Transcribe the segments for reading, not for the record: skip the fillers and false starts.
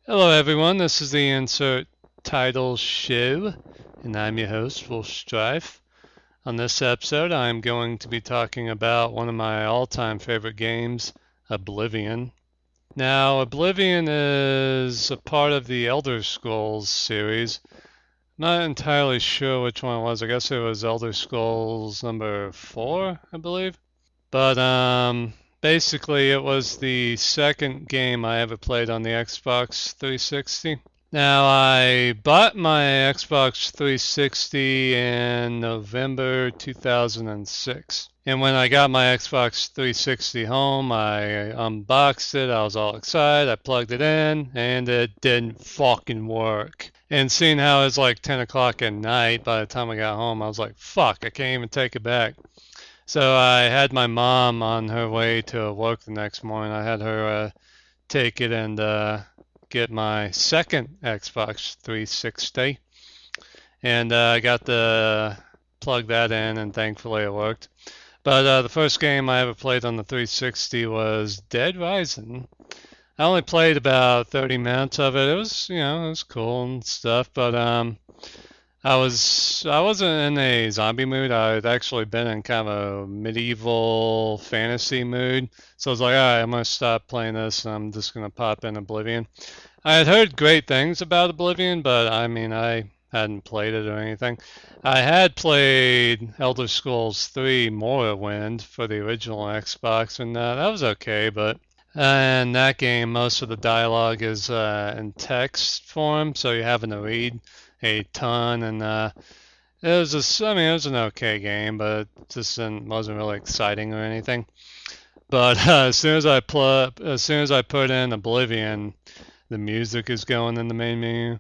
Hello, everyone. This is the Insert Title Show, and I'm your host, Wolf Strife. On this episode, I'm going to be talking about one of my all-time favorite games, Oblivion. Now, Oblivion is a part of the Elder Scrolls series. I'm not entirely sure which one it was. I guess it was Elder Scrolls number 4, I believe. But basically, it was the second game I ever played on the Xbox 360. Now, I bought my Xbox 360 in November 2006. And when I got my Xbox 360 home, I unboxed it. I was all excited. I plugged it in, and it didn't fucking work. And seeing how it was like 10 o'clock at night, by the time I got home, I was like, fuck, I can't even take it back. So I had my mom on her way to work the next morning. I had her take it and get my second Xbox 360, and I got to plug that in, and thankfully it worked. But the first game I ever played on the 360 was Dead Rising. I only played about 30 minutes of it. It was, it was cool and stuff, but I wasn't in a zombie mood. I'd actually been in kind of a medieval fantasy mood. So I was like, all right, I'm gonna stop playing this and I'm just gonna pop in Oblivion. I had heard great things about Oblivion, but I mean, I hadn't played it or anything. I had played Elder Scrolls 3 Morrowind for the original Xbox, and that was okay, but in that game, most of the dialogue is in text form, so you're having to read a ton, and it was just, I mean, it was an okay game, but it just wasn't really exciting or anything. But as soon as I put in Oblivion, the music is going in the main menu.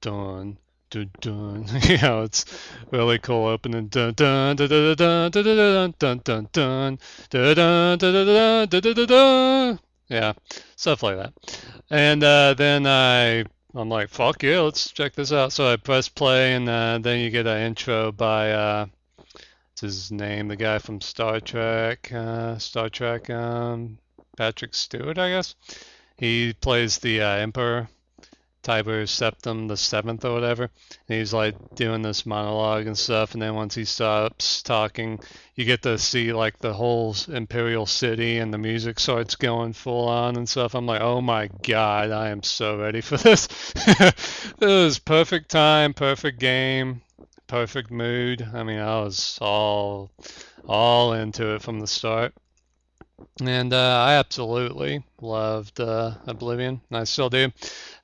Dun, dun, dun. It's really cool opening. Dun, dun, dun, dun, dun, dun, dun, dun, dun, dun, dun, dun, dun, dun, dun, dun, dun. Yeah, stuff like that. And then I'm like, fuck yeah, let's check this out. So I press play, and then you get an intro by what's his name, the guy from Star Trek, Patrick Stewart, I guess. He plays the Emperor, Tiber Septim the Seventh or whatever. And he's like doing this monologue and stuff, and then once he stops talking, you get to see like the whole Imperial City, and the music starts going full on and stuff. I'm like, oh my god, I am so ready for this. It was perfect time, perfect game, perfect mood. I mean, I was all into it from the start. And I absolutely loved Oblivion. I still do.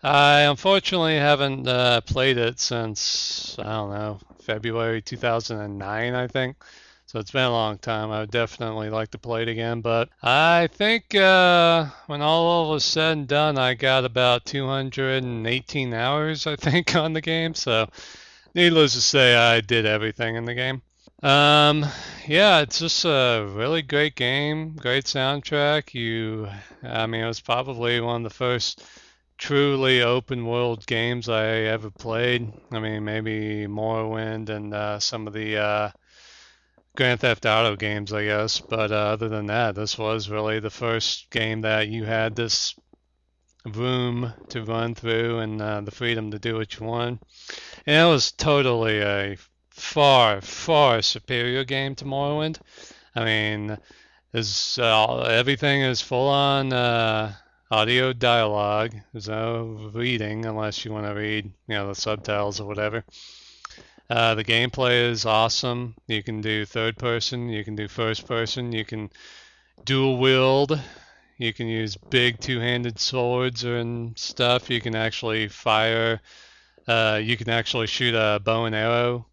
I unfortunately haven't played it since, I don't know, February 2009, I think. So it's been a long time. I would definitely like to play it again. But I think when all was said and done, I got about 218 hours, I think, on the game. So needless to say, I did everything in the game. Um, yeah, it's just a really great game, great soundtrack. I mean, it was probably one of the first truly open world games I ever played. I mean, maybe Morrowind and some of the Grand Theft Auto games, I guess. But other than that, this was really the first game that you had this room to run through and the freedom to do what you want. And it was totally a far, far superior game to Morrowind. I mean, everything is full on audio dialogue. There's no reading unless you want to read, the subtitles or whatever. The gameplay is awesome. You can do third person, you can do first person, you can dual wield, you can use big two-handed swords and stuff. You can actually fire. You can actually shoot a bow and arrow.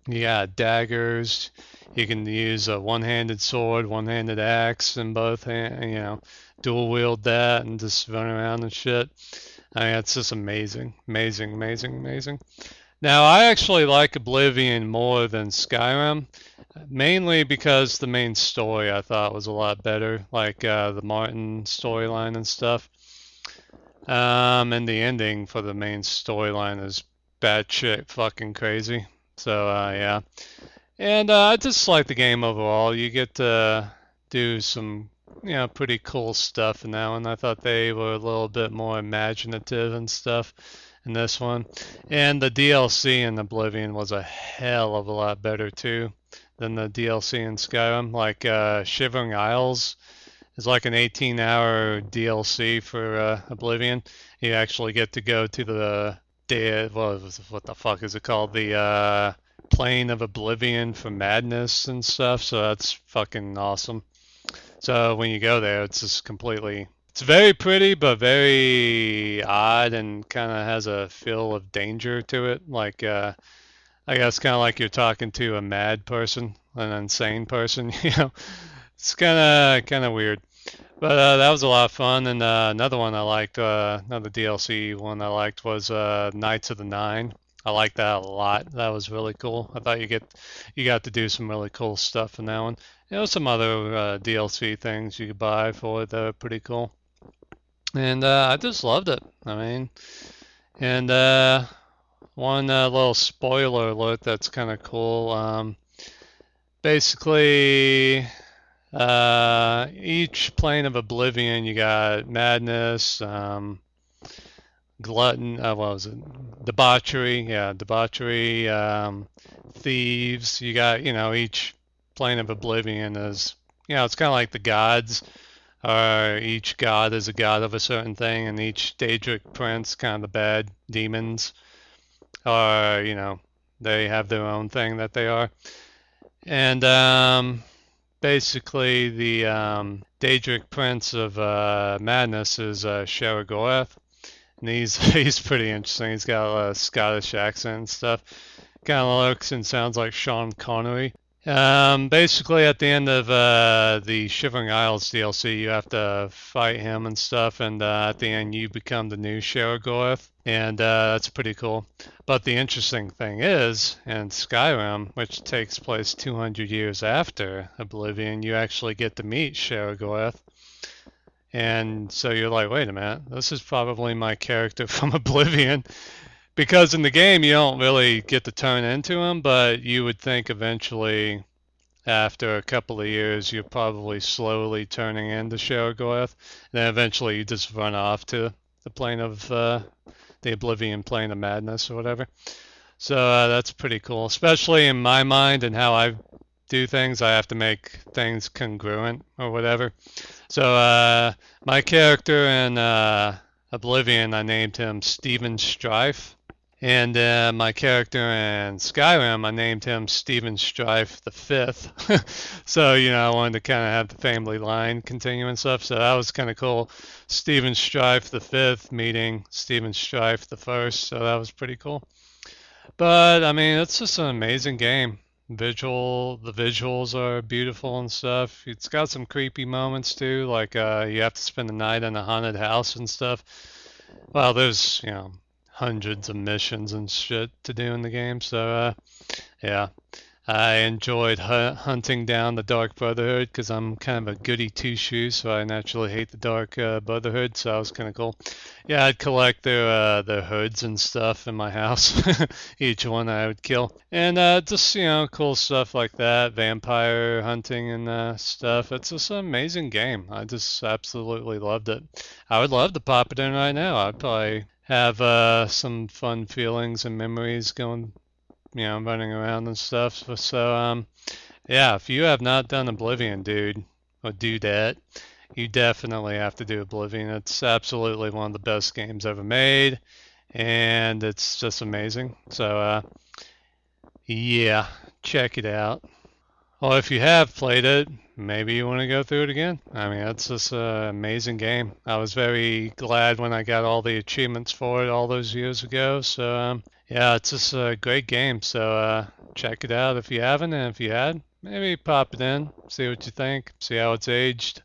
You got daggers. You can use a one-handed sword, one-handed axe, and both hand, dual wield that and just run around and shit. I mean, it's just amazing, amazing, amazing, amazing. Now, I actually like Oblivion more than Skyrim, mainly because the main story I thought was a lot better, like the Martin storyline and stuff. And the ending for the main storyline is batshit fucking crazy. So yeah, and I just like the game overall. You get to do some, pretty cool stuff in that one. I thought they were a little bit more imaginative and stuff in this one. And the DLC in Oblivion was a hell of a lot better too than the DLC in Skyrim. Like Shivering Isles is like an 18-hour DLC for Oblivion. You actually get to go to the what the fuck is it called? The plane of Oblivion for madness and stuff. So that's fucking awesome. So when you go there, it's just completely. It's very pretty, but very odd, and kind of has a feel of danger to it. Like I guess kind of like you're talking to a mad person, an insane person. It's kind of weird. But that was a lot of fun. And another one I liked, another DLC one I liked was Knights of the Nine. I liked that a lot. That was really cool. I thought you got to do some really cool stuff in that one. There was some other DLC things you could buy for it that were pretty cool. And I just loved it. I mean, and one little spoiler alert that's kind of cool. Basically, each plane of Oblivion, you got madness, glutton, what was it? Debauchery, yeah, debauchery, thieves. You got, each plane of Oblivion is, it's kind of like the gods. Or each god is a god of a certain thing, and each Daedric prince, kind of the bad demons, are, they have their own thing that they are. And basically, the Daedric Prince of Madness is Sharagorath, and he's pretty interesting. He's got a Scottish accent and stuff. Kind of looks and sounds like Sean Connery. Basically, at the end of the Shivering Isles DLC, you have to fight him and stuff, and at the end, you become the new Sharagorath, and that's pretty cool. But the interesting thing is, in Skyrim, which takes place 200 years after Oblivion, you actually get to meet Sharagorath. And so you're like, wait a minute, this is probably my character from Oblivion. Because in the game, you don't really get to turn into him, but you would think eventually, after a couple of years, you're probably slowly turning into Sharagorath. And then eventually you just run off to the plane of the Oblivion plane of madness or whatever. So that's pretty cool, especially in my mind and how I do things. I have to make things congruent or whatever. So my character in Oblivion, I named him Stephen Strife. And my character in Skyrim, I named him Stephen Strife the Fifth. So, I wanted to kind of have the family line continue and stuff. So that was kind of cool. Stephen Strife the Fifth meeting Stephen Strife the First. So that was pretty cool. But, I mean, it's just an amazing game. The visuals are beautiful and stuff. It's got some creepy moments too. Like you have to spend the night in a haunted house and stuff. Well, there's, hundreds of missions and shit to do in the game. So, yeah, I enjoyed hunting down the Dark Brotherhood because I'm kind of a goody two-shoes, so I naturally hate the Dark Brotherhood. So that was kind of cool. Yeah, I'd collect their hoods and stuff in my house. Each one I would kill, and just cool stuff like that. Vampire hunting and stuff. It's just an amazing game. I just absolutely loved it. I would love to pop it in right now. I'd probably have some fun feelings and memories going, running around and stuff. So, yeah, if you have not done Oblivion, dude, or dudette, you definitely have to do Oblivion. It's absolutely one of the best games ever made, and it's just amazing. So, yeah, check it out. Well, if you have played it, maybe you want to go through it again. I mean, it's just an amazing game. I was very glad when I got all the achievements for it all those years ago. So, yeah, it's just a great game. So, check it out if you haven't, and if you had, maybe pop it in, see what you think, see how it's aged.